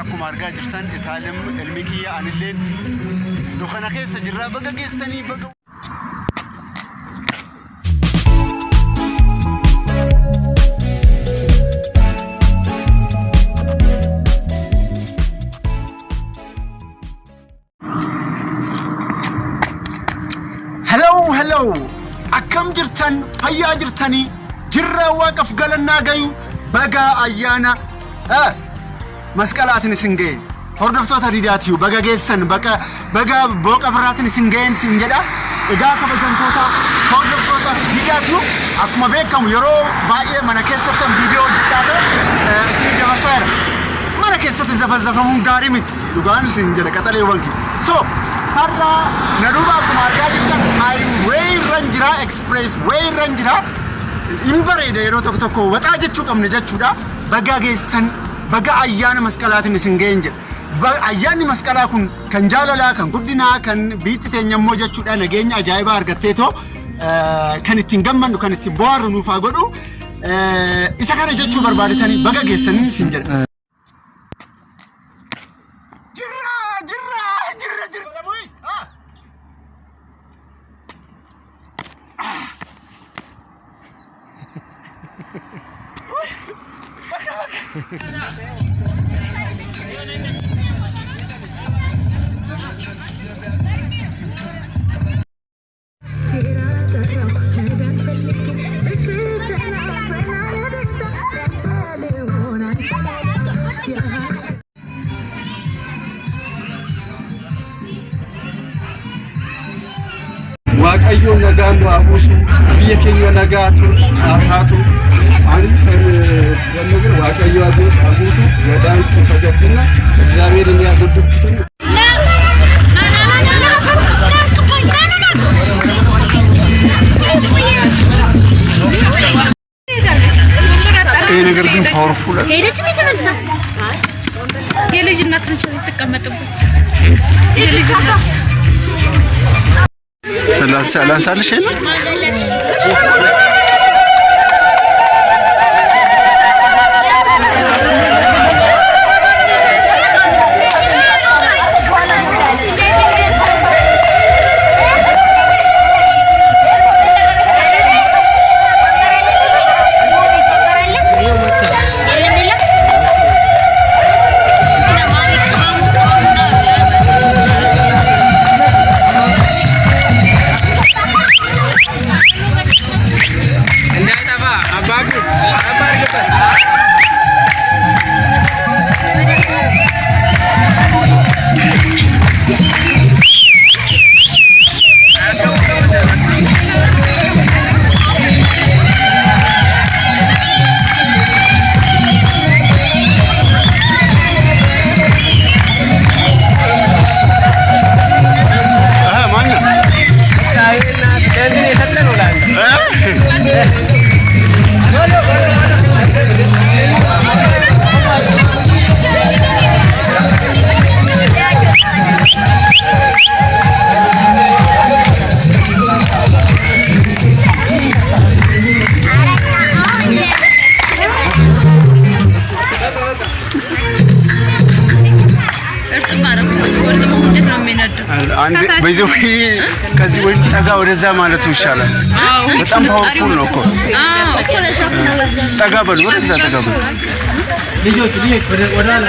akkuma argaa jirtan itaalem ilmikiyya anilleen dukkana keessa jirra baga geessanii baga hello akkam jirtan fayyaa jirtanii jirra waaqaf galannaa gayu baga ayyaana مسكالاتن سنجي هردفتو تريداتيو بقى جيسن بقى بوق أبراتن سنجين سنجدا إذا كبجنتوتا هردفتو تريداتيو أكما بيكم يرو باقي منا كيستم فيديو جداده سنجا مسار منا كيست زفزفمون داري مت يقان سنجدا كتالي وانكي so هذا ندوبا كماريا جدا هاي way رنجرا express way رنجرا إمبريد يرو توكو وتاجت شو كم نجت شو دا بقى جيسن baga ayyaana masqalaatiin isin geenje ayyaanni masqalaa kun kan jaalalaa kan guddinaa kan biitti teenyammoo jechuudha nageenya ajaa'ibaa argatteetoo kan ittiin gammannu kan ittiin bohaarru nuuf haa godhu isa kana jechuu barbaadetanii baga geessanii isin jedha واقعيو نغام وابوسو بيكينو نغاتو افاتو አንተ ለነገር ዋቀዩ አቡሱ ወዳንቹ ፈጀትና እግዚአብሔርን ያጎድኩት ነገር ግን ፓወርፉል ሄደች ነው ተመልሳ የልጅ እናትን ስትቀመጥበት የልጅ እናት ላንሳልሽ ነው በዚሁ ከዚህ ወይ ጠጋ ወደዛ ማለቱ ይሻላል በጣም ፓወርፉል ነው እኮ ጠጋ በሉ ወደዛ ጠጋ በሉ ልጆች ወደላ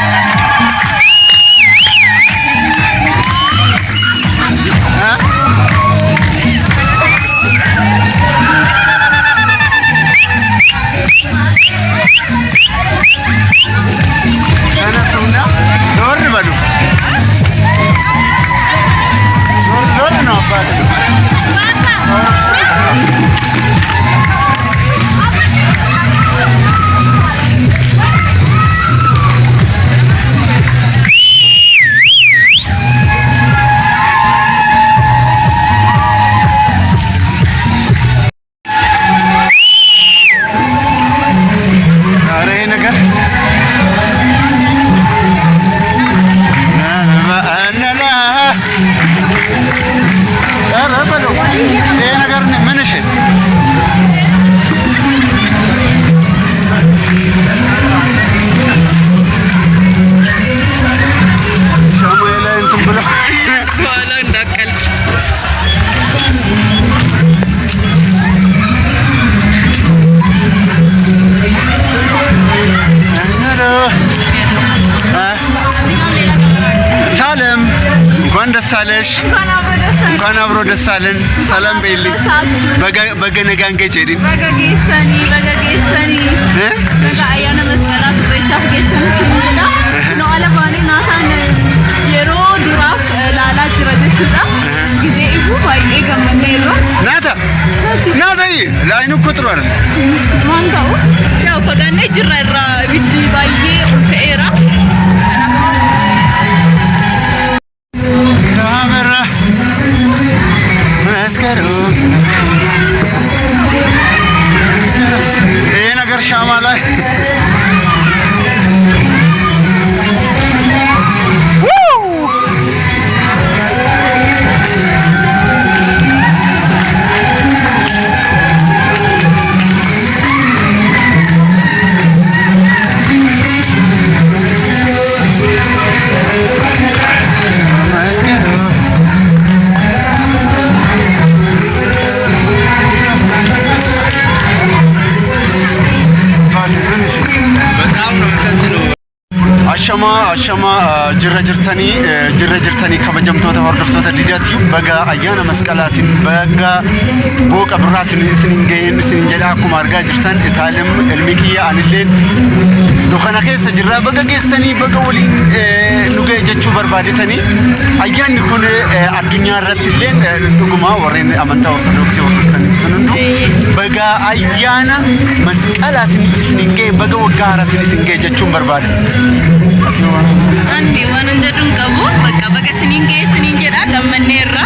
What ደሳለሽ እንኳን አብሮ ደሳለን ሰላም በይልኝ በገ ነጋን ገጨዲን በገጌሰኒ በጋያነ መስቀላ ፍሬቻፍ ገሰን ሲንገዳ ነው አለባኒ ናታን የሮ ዱራፍ ላላ ጅረደችዳ ጊዜ ኢፉ ባይ ገመኔሮ ናታይ ላይኑ ቁጥሩ አይደል ማንታው ያው ፈጋኔ ጅራራ ቢት ባዬ ኡልተኤራ ካሜራ መስከሩ ይሄ ነገር ሻማ ላይ አሸማ ጅራ ጅርተኒ ከበጀምቶታ ወርደፍቶታ ዲዳቲዩ በጋ አያና መስቀላትን በጋ ቦቀ ብራትን ስንንገይን ስንጀዳ አኩማ አርጋ ጅርተን ኢታለም elmikiya anilleen dukkana keessa jirra baga geessanii baga waliin nuga jechuu barbaadetanii ayyaanni kun addunyaa irratti illee dhuguma warreen amantaa ortodoksii hordoftan sunundu baga ayyaana masqalaatiin isinin ga'e baga waggaa haaraatiin isin ga'e jechuun barbaade. Anni waan hundadun qabu baga isinin ga'e isinin jedha gammanneerra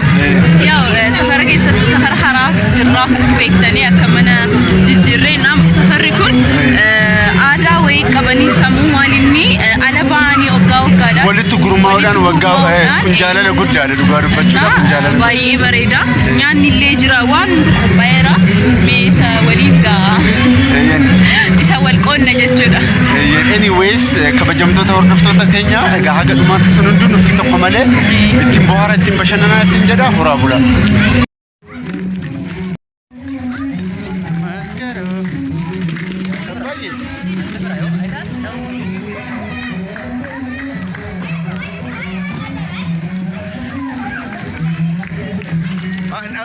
yaw safara keessatti safara haraa jirra beektanii akka mana jijjiirree nam safarri kun aadaa wayii qabanii sammuu maalinni alabaanii waggaadhaan walitti gurmaa'uudhaan waggaa kun jaalala guddaadha dhugaa dubbachuudhaaf kun jaalala baay'ee bareeda nyaanni illee jira waan baay'eera meesa waliin ga'a isa wal qoonna jechuudha. Anyways kabajamtoota hordoftoota keenya egaa haga dhumaatti sun hunduu nufi tokko malee ittiin bohaara ittiin bashannanaa isin jedha horaa bula.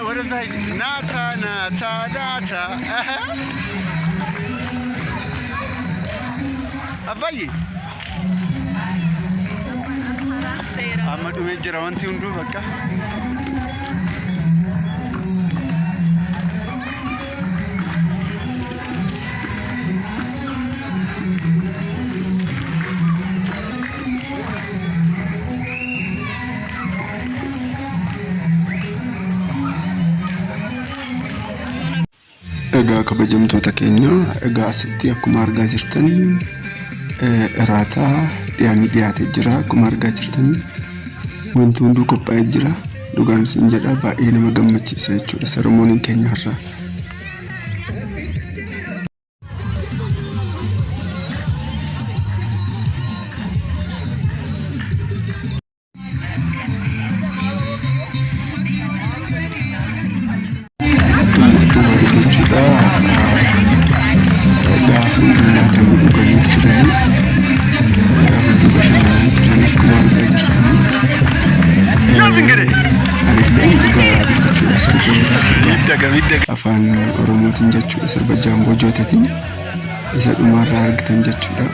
What is that? Nata. Abayi. Amadu mejra wanti undu bakka. Egaa kabajamtoota keenya egaa asitti akkuma argaa jirtan iraataa dhiyaatee jira akkuma argaa jirtan wanti hunduu qophaa'ee jira dhugaan isin jedha baay'ee nama gammachiisa jechuudha seremooniin keenya har'a. Afaan Oromootiin jechuudha sirba jaamboo jootatiin isa dhumarraa argitan jechuudha.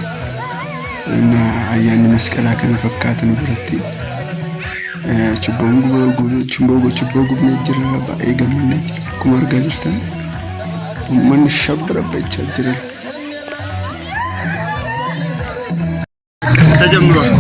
Ayyaanni masqalaa kana fakkaatan biratti chubboo gubnee jira baay'ee gammannee jira akkuma argaa jirtan uummanni shabbira bachaa jira. ተጀምሯል